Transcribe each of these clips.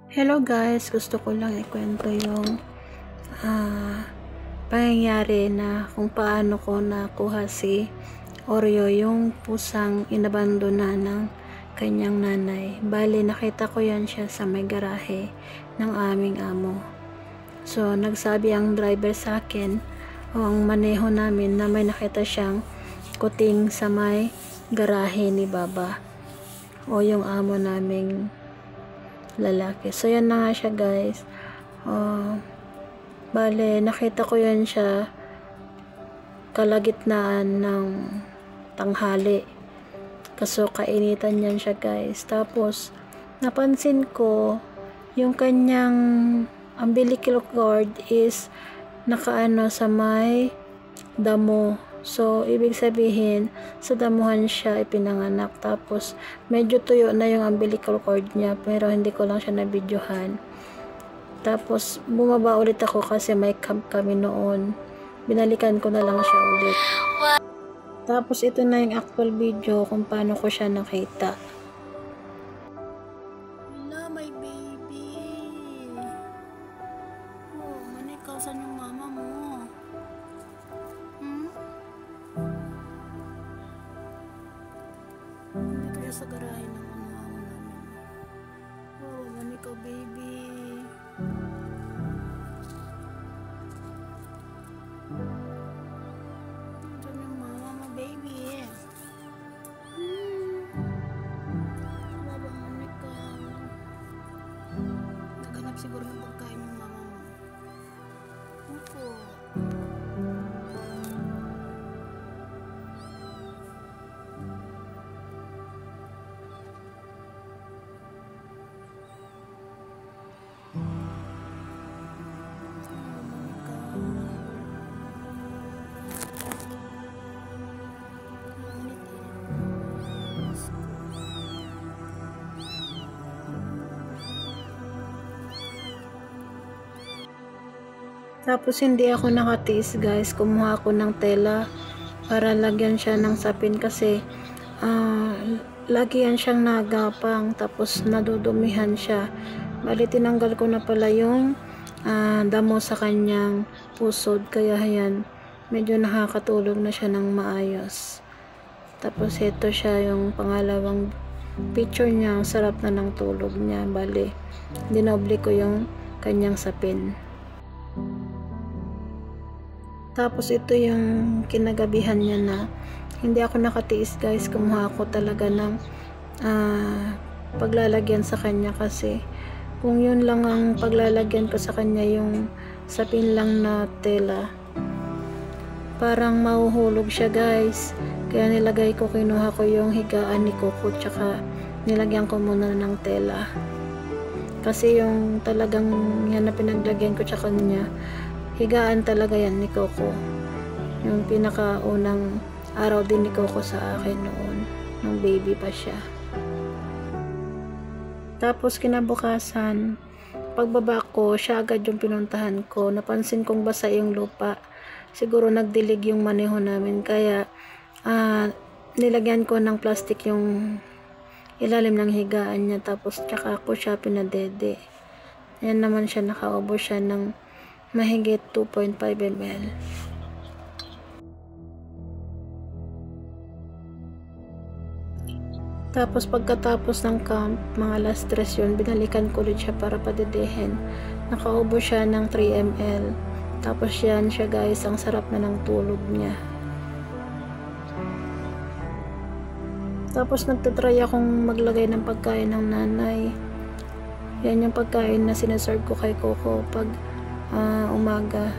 Hello guys, gusto ko lang ikwento yung pangyayari na kung paano ko nakuha si Oreo, yung pusang inabandona ng kanyang nanay. Bali, nakita ko yan siya sa may garahe ng aming amo. So, nagsabi ang driver sa akin o ang maneho namin na may nakita siyang kuting sa may garahe ni Baba o yung amo naming lalaki. So, yan na nga siya guys. Bale, nakita ko yan siya kalagitnaan ng tanghali. Kaso, kainitan yan siya guys. Tapos, napansin ko, yung kanyang umbilical cord is nakaano sa may damo. So, ibig sabihin, sa damuhan siya ipinanganak. Tapos, medyo tuyo na yung umbilical cord niya, pero hindi ko lang siya nabidyohan. Tapos, bumaba ulit ako kasi may camp kami noon. Binalikan ko na lang siya ulit. Tapos, ito na yung actual video kung paano ko siya nakita. Hello, my baby. Oh, manikaw, saan yung mama mo? Dito siya sa garahe ng mama namin. Oh, manikaw, baby. Saan yung mama mo, baby? Wala manikaw. Naghanap siguro ng pagkain yung mama mo. Opo. Tapos hindi ako nakatiis guys, kumuha ako ng tela para lagyan siya ng sapin kasi lagi yan siyang nagapang, tapos nadudumihan siya. Bali, tinanggal ko na pala yung damo sa kanyang pusod, kaya yan, medyo nakakatulog na siya ng maayos. Tapos ito siya yung pangalawang picture niya, sarap na ng tulog niya. Bali, dinoble ko yung kanyang sapin. Tapos ito yung kinagabihan niya na hindi ako nakatiis guys, kumuha ako talaga ng paglalagyan sa kanya kasi kung yun lang ang paglalagyan ko sa kanya, yung sapin lang na tela, parang mahuhulog siya guys. Kaya nilagay ko, kinuha ko yung higaan ni Coco, tsaka nilagyan ko muna ng tela kasi yung talagang yan na pinaglagyan ko tsaka niya, higaan talaga yan ni Coco. Yung pinakaunang araw din ni Coco sa akin noon, nung baby pa siya. Tapos kinabukasan, pagbaba ko, siya agad yung pinuntahan ko. Napansin kong basa yung lupa. Siguro nagdilig yung maneho namin, kaya nilagyan ko ng plastic yung ilalim ng higaan niya. Tapos tsaka ko siya pinadede. Ayan naman siya, nakaubo siya ng mahigit 2.5 ml. Tapos pagkatapos ng camp, mga last 3 yun, binalikan ko ulit siya para padedehin. Nakaubo siya ng 3 ml. Tapos yan siya guys, ang sarap na ng tulog niya. Tapos nagtatry akong maglagay ng pagkain ng nanay. Yan yung pagkain na sinaserve ko kay Coco pag umaga.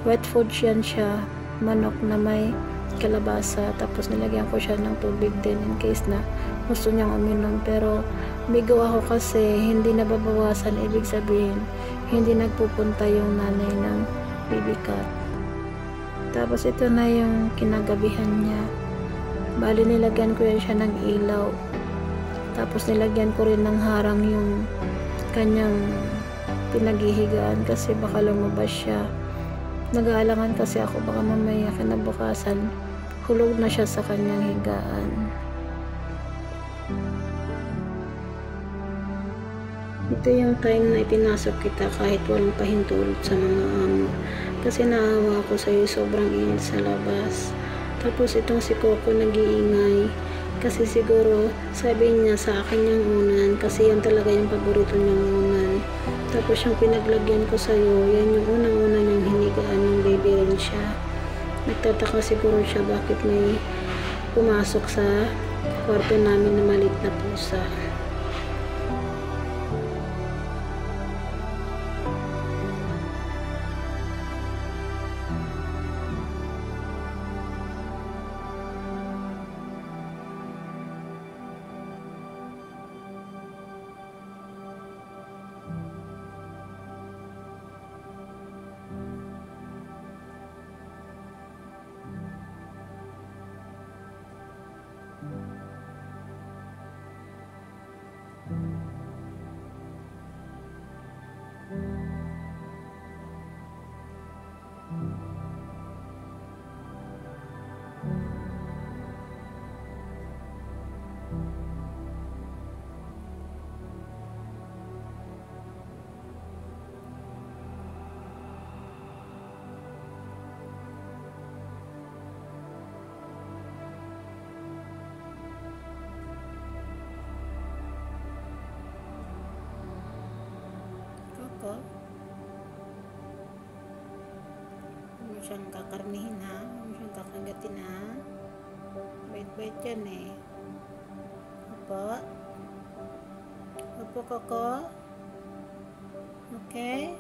Wet food yan siya, manok na may kalabasa, tapos nilagyan ko siya ng tubig din in case na gusto niyang uminom. Pero bigo ako kasi hindi nababawasan, ibig sabihin hindi nagpupunta yung nanay ng baby cat. Tapos ito na yung kinagabihan niya. Bali, nilagyan ko yan siya ng ilaw, tapos nilagyan ko rin ng harang yung kanyang pinaghihigaan kasi baka lumabas siya. Nag-aalangan kasi ako baka mamaya kinabukasan hulog na siya sa kanyang higaan. Ito yung time na ipinasok kita kahit walang pahintulot sa mga amo. Kasi naawa ako sa'yo, sobrang init sa labas. Tapos itong si Coco nag-iingay. Kasi siguro sabi niya sa akin yung unan. Kasi yan talaga yung paborito niyang unan. Tapos yung pinaglagyan ko sa'yo, yan yung unang-una niyang hinigaan ng baby rin siya. Nagtataka siguro siya bakit may pumasok sa kwarto namin na maliit na pusa. Coco, huwag mo siyang kakarnihin ha, huwag mo siyang kakagatin ha. Bait-bait yan eh. Opo. Opo, Coco. Okay.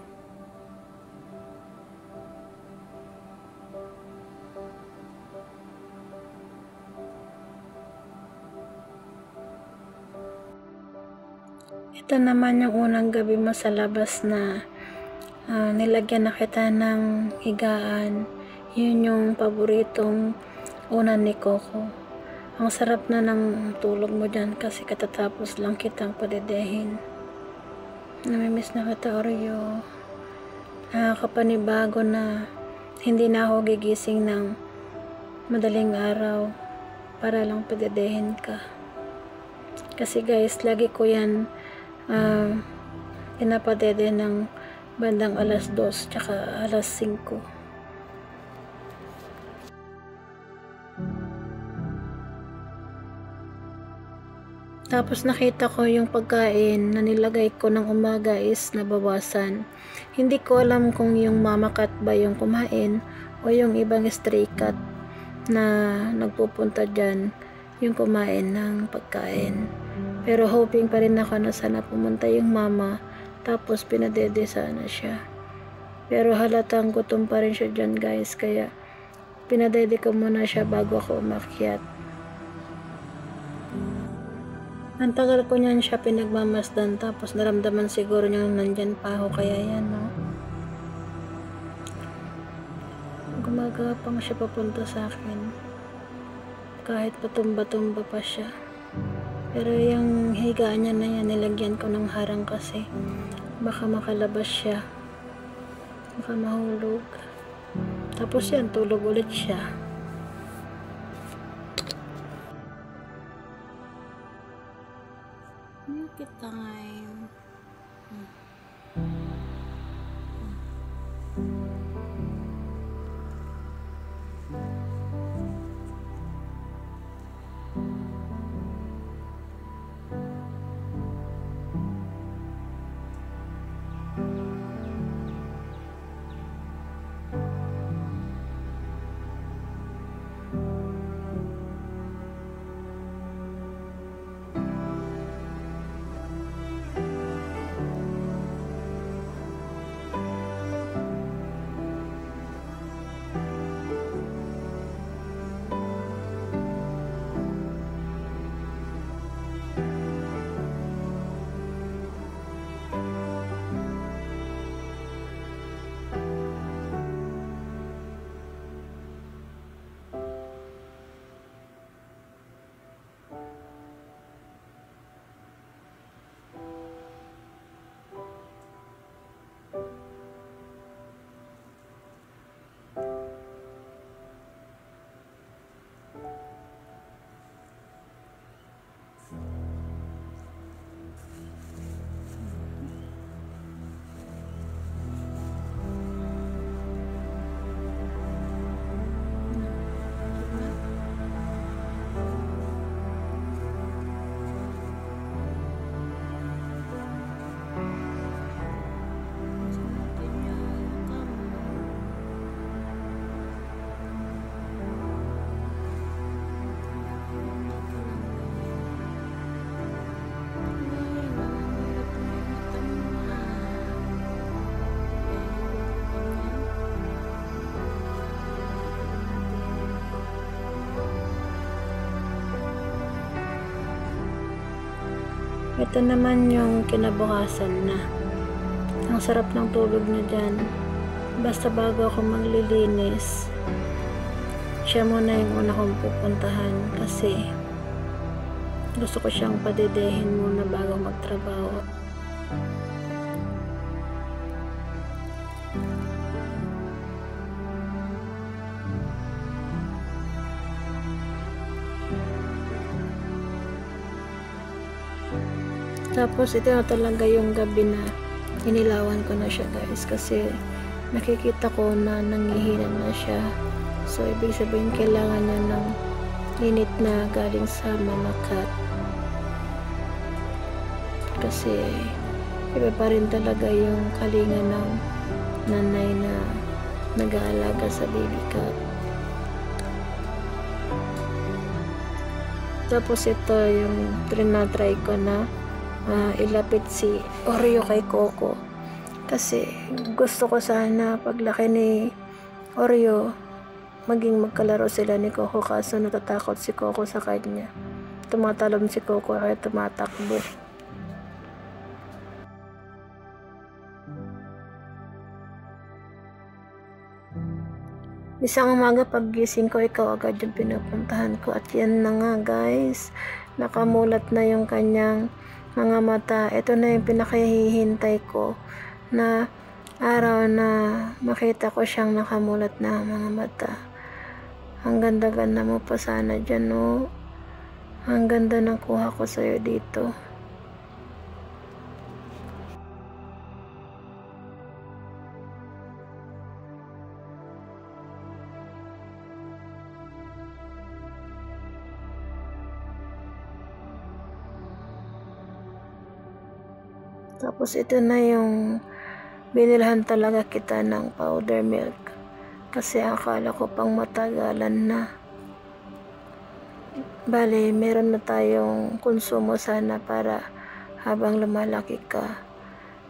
Ito naman yung unang gabi mo sa labas na nilagyan na kita ng higaan. Yun yung paboritong unan ni Coco. Ang sarap na ng tulog mo dyan kasi katatapos lang kitang padedehin. Namimiss na kita, Oreo. Nakakapanibago na hindi na ako gigising ng madaling araw para lang padedehin ka. Kasi guys, lagi ko yan pinapadede ng bandang alas 2 tsaka alas 5. Tapos nakita ko yung pagkain na nilagay ko ng umaga is nabawasan. Hindi ko alam kung yung mama cat ba yung kumain o yung ibang stray cat na nagpupunta dyan yung kumain ng pagkain. Pero hoping pa rin ako na sana pumunta yung mama tapos pinadede sana siya. Pero halatang gutom pa rin siya dyan guys, kaya pinadede ko muna siya bago ako umakyat. Ang tagal ko niyan siya pinagmamasdan tapos naramdaman siguro niyang nandyan pa ako, kaya yan no. Gumagapang siya papunta sa akin kahit patumba-tumba pa siya. Pero yung higaan niya na yan, nilagyan ko ng harang kasi baka makalabas siya, baka mahulog. Tapos yan, tulog ulit siya. Cute time. Ito naman yung kinabukasan na. Ang sarap ng tulog niya dyan. Basta bago ako maglilinis, siya muna yung una kong pupuntahan kasi gusto ko siyang padidehin muna bago magtrabaho. Tapos ito na talaga yung gabi na inilawan ko na siya guys, kasi nakikita ko na nangihina na siya. So ibig sabihin kailangan niya ng init na galing sa Mama Cat, kasi iba pa rin talaga yung kalinga ng nanay na nag-aalaga sa baby cat. Tapos ito yung trinatry ko na ilapit si Oreo kay Coco, kasi gusto ko sana paglaki ni Oreo maging magkalaro sila ni Coco, kaso natatakot si Coco sa kanya. Tumatalon si Coco kaya tumatakbo. Isang umaga paggising ko, ikaw agad yung pinupuntahan ko, at yan na nga guys, nakamulat na yung kanyang mga mata. Ito na yung pinakahihintay ko na araw na makita ko siyang nakamulat na mga mata. Ang ganda-ganda mo pa sana dyan, no? Ang ganda ng kuha ko sa'yo dito. Tapos ito na yung binilhan talaga kita ng powder milk, kasi akala ko pang matagalan na. Bale, meron na tayong konsumo sana para habang lumalaki ka,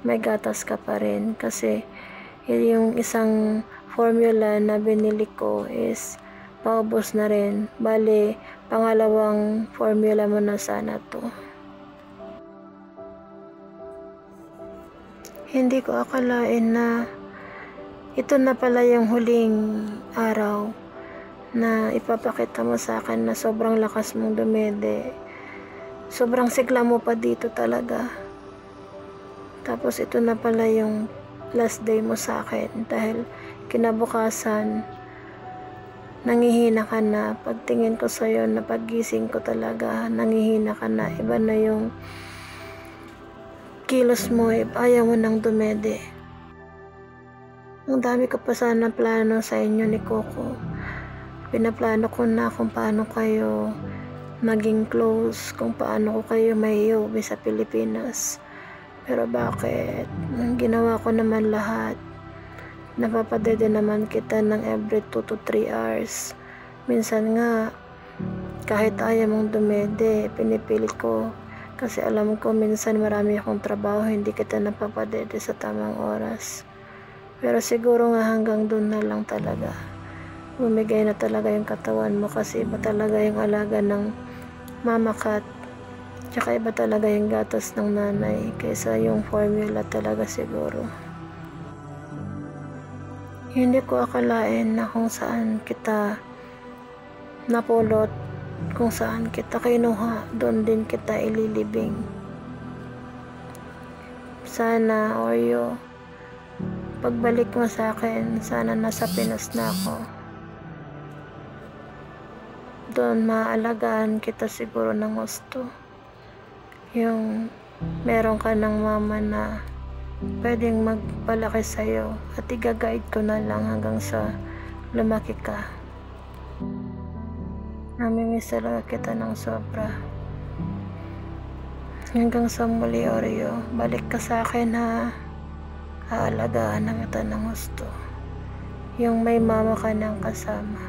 may gatas ka pa rin, kasi yung isang formula na binili ko is paubos na rin. Bale, pangalawang formula mo na sana to. Hindi ko akalain na ito na pala yung huling araw na ipapakita mo sa akin na sobrang lakas mong dumede. Sobrang sigla mo pa dito talaga. Tapos ito na pala yung last day mo sa akin, dahil kinabukasan nangihina ka na. Pagtingin ko sa'yo na paggising ko talaga, nangihina ka na. Iba na yung kilos mo, ayaw mo nang dumede. Ang dami ko pa sana plano sa inyo ni Coco. Pinaplano ko na kung paano kayo maging close, kung paano ko kayo maiuwi sa Pilipinas. Pero bakit? Ginawa ko naman lahat. Napapadede naman kita ng every 2 to 3 hours. Minsan nga, kahit ayaw mong dumede, pinipilit ko. Kasi alam ko minsan marami akong trabaho, hindi kita napapadede sa tamang oras. Pero siguro nga hanggang doon na lang talaga. Bumigay na talaga yung katawan mo, kasi iba talaga yung alaga ng Mama Cat. Tsaka iba talaga yung gatas ng nanay kaysa yung formula talaga siguro. Hindi ko akalain na kung saan kita napulot, kung saan kita kinuha, doon din kita ililibing. Sana, Oreo, pagbalik mo sa akin, sana nasa Pinas na ako. Doon maalagaan kita siguro ng gusto. Yung meron ka ng mama na pwedeng magpalaki sa'yo, at i-guide ko na lang hanggang sa lumaki ka. Namimiss talaga kita ng sobra. Hanggang sa muli, Oreo. Balik ka sa akin, ha. Aalagaan na kita ng gusto. Yung may mama ka ng kasama.